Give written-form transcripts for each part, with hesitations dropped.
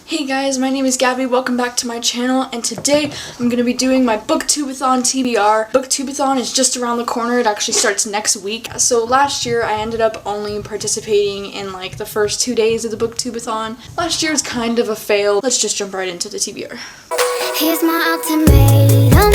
Hey guys, my name is Gabby, welcome back to my channel, and today I'm going to be doing my Booktubeathon TBR. Booktubeathon is just around the corner, it actually starts next week. So last year I ended up only participating in like the first 2 days of the Booktubeathon. Last year was kind of a fail. Let's just jump right into the TBR. Here's my ultimatum.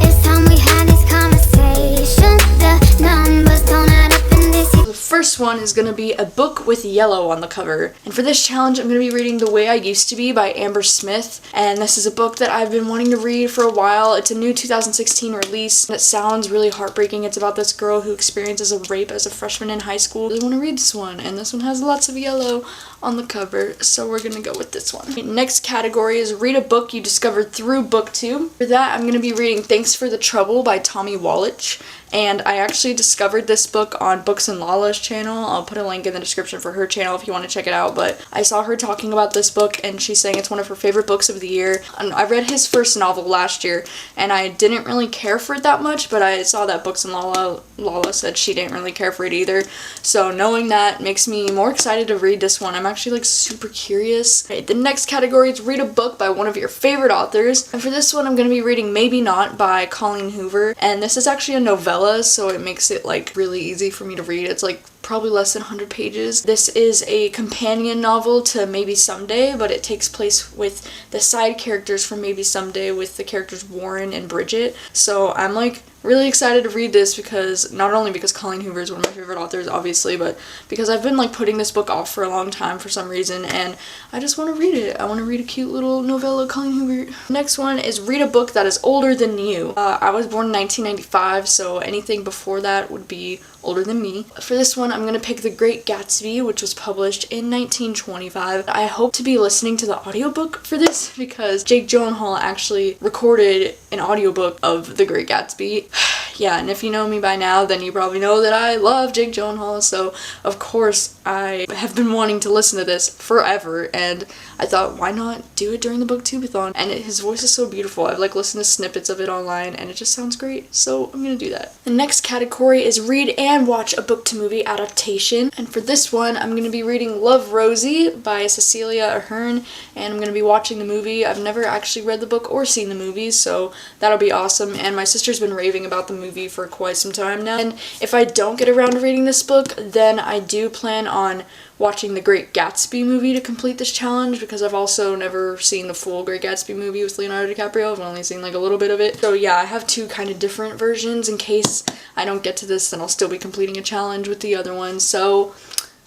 It's time we had this conversation. The numbers don't add up in this. The first one is going to be a book with yellow on the cover, and for this challenge I'm going to be reading The Way I Used to Be by Amber Smith, and this is a book that I've been wanting to read for a while. It's a new 2016 release, and it sounds really heartbreaking. It's about this girl who experiences a rape as a freshman in high school. I really want to read this one, and this one has lots of yellow on the cover, so we're going to go with this one. Okay, next category is read a book you discovered through Booktube. For that I'm going to be reading Thanks for the Trouble by Tommy Wallich. And I actually discovered this book on Books and Lala's channel. I'll put a link in the description for her channel if you want to check it out. But I saw her talking about this book and she's saying it's one of her favorite books of the year. And I read his first novel last year and I didn't really care for it that much, but I saw that Books and Lala said she didn't really care for it either. So knowing that makes me more excited to read this one. I'm actually like super curious. Okay, the next category is read a book by one of your favorite authors. And for this one I'm going to be reading Maybe Not by Colleen Hoover. And this is actually a novella, so it makes it like really easy for me to read. It's like probably less than 100 pages. This is a companion novel to Maybe Someday, but it takes place with the side characters from Maybe Someday, with the characters Warren and Bridget. So I'm like really excited to read this because not only because Colleen Hoover is one of my favorite authors obviously, but because I've been like putting this book off for a long time for some reason and I just want to read it. I want to read a cute little novella Colleen Hoover. Next one is read a book that is older than you. I was born in 1995, so anything before that would be older than me. For this one I'm going to pick The Great Gatsby, which was published in 1925. I hope to be listening to the audiobook for this because Jake Gyllenhaal actually recorded an audiobook of The Great Gatsby. Yeah, and if you know me by now, then you probably know that I love Jake Gyllenhaal, so of course I have been wanting to listen to this forever, and I thought, why not do it during the Booktubeathon? And his voice is so beautiful. I've like listened to snippets of it online, and it just sounds great, so I'm gonna do that. The next category is read and watch a book-to-movie adaptation, and for this one, I'm gonna be reading Love, Rosie by Cecilia Ahern, and I'm gonna be watching the movie. I've never actually read the book or seen the movie, so that'll be awesome, and my sister's been raving about the movie for quite some time now. And if I don't get around to reading this book, then I do plan on watching the Great Gatsby movie to complete this challenge, because I've also never seen the full Great Gatsby movie with Leonardo DiCaprio. I've only seen like a little bit of it. So yeah, I have two kind of different versions in case I don't get to this, then I'll still be completing a challenge with the other one. So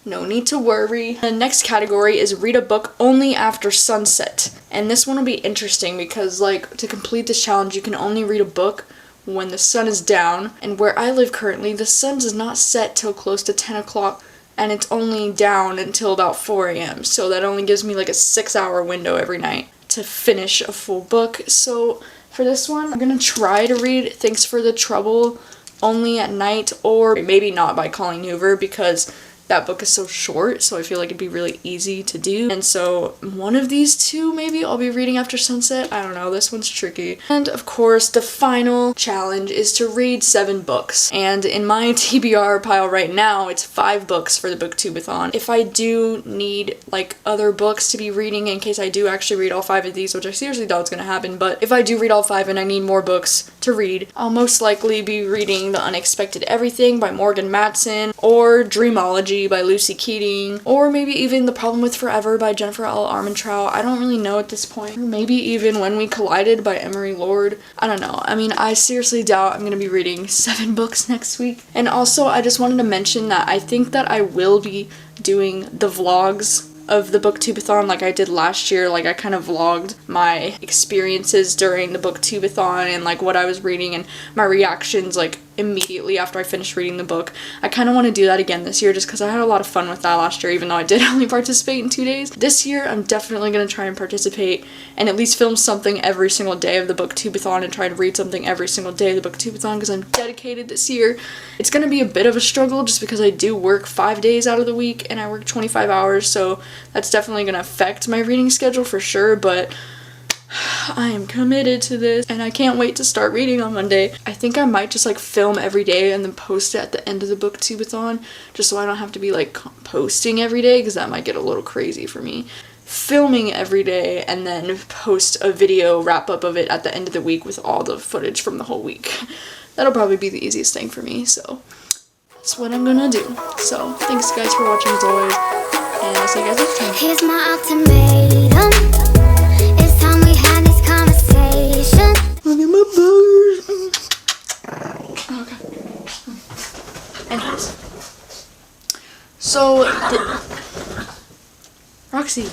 no need to worry. The next category is read a book only after sunset. And this one will be interesting because like to complete this challenge, you can only read a book when the sun is down, and where I live currently, the sun does not set till close to 10 o'clock, and it's only down until about 4 a.m. So that only gives me like a 6-hour window every night to finish a full book. So for this one, I'm gonna try to read Thanks for the Trouble only at night, or Maybe Not by Colleen Hoover, because that book is so short, so I feel like it'd be really easy to do. And so one of these two maybe I'll be reading after sunset. I don't know, this one's tricky. And of course the final challenge is to read 7 books. And in my TBR pile right now, it's 5 books for the Booktubeathon. If I do need like other books to be reading in case I do actually read all 5 of these, which I seriously doubt it's gonna happen, but if I do read all 5 and I need more books to read, I'll most likely be reading The Unexpected Everything by Morgan Matson, or Dreamology by Lucy Keating, or maybe even The Problem with Forever by Jennifer L. Armentrout. I don't really know at this point. Or maybe even When We Collided by Emery Lord. I don't know. I mean, I seriously doubt I'm going to be reading 7 books next week. And also, I just wanted to mention that I think that I will be doing the vlogs of the Booktubeathon like I did last year. Like I kind of vlogged my experiences during the Booktubeathon and like what I was reading and my reactions like immediately after I finished reading the book. I kind of want to do that again this year just because I had a lot of fun with that last year, even though I did only participate in 2 days. This year I'm definitely going to try and participate and at least film something every single day of the Booktubeathon and try to read something every single day of the Booktubeathon because I'm dedicated this year. It's going to be a bit of a struggle just because I do work 5 days out of the week and I work 25 hours, so that's definitely going to affect my reading schedule for sure, but I am committed to this and I can't wait to start reading on Monday. I think I might just like film every day and then post it at the end of the Booktubeathon just so I don't have to be like posting every day because that might get a little crazy for me. filming every day and then post a video wrap up of it at the end of the week with all the footage from the whole week. That'll probably be the easiest thing for me, so that's what I'm gonna do. So thanks guys for watching as always, and I'll see you guys next time. Here's my ultimatum. It's time we had this conversation. Look at my boogers. Okay. Anyways. So, Roxy.